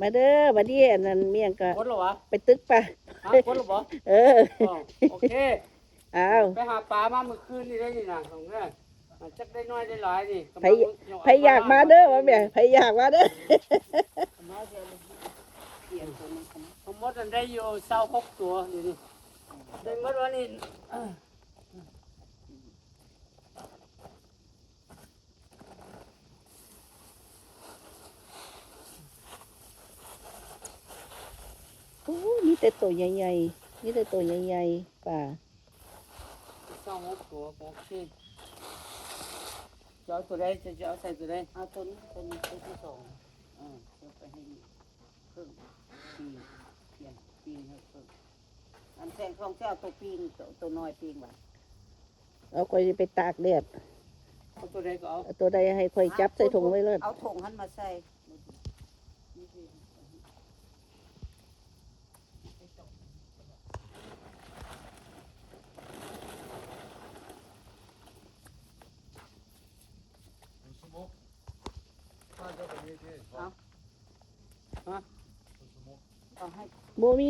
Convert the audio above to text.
มาเด้อบัดนี้อันนั้นเมียงก็ คนหรอวะ ไปตึกปะ คนหรอวะ เออ โอเค อ้าว ไปหาปลามาเมื่อคืนนี่ได้นี่นะตรงนี้จักได้น้อยได้หลายนี่ ไผอยากมาเด้อว่าแม่ไผอยากมาเด้อ ผมมดมันได้อยู่26ตัวนี่นี่ได้หมดวันนี้ โอ้มีแต่ตัวใหญ่ๆมีแต่ตัวใหญ่ๆป่า 26ตัวโอเคจะเอาตัวใดจะเอาใส่ตัวใด เอาตัวนี้ตัวที่สองจะไปให้เพิ่มปีเปลี่ยนปีให้เพิ่มอันแซงทองเจ้าตัวปีนตัวน้อยปีนไว้ เอาค่อยไปตากแดด เอาตัวใดก็เอา เอาตัวใดให้ค่อยจับใส่ถุงไว้เลย เอาถุงหันมาใส่ เอาให้ บ่มี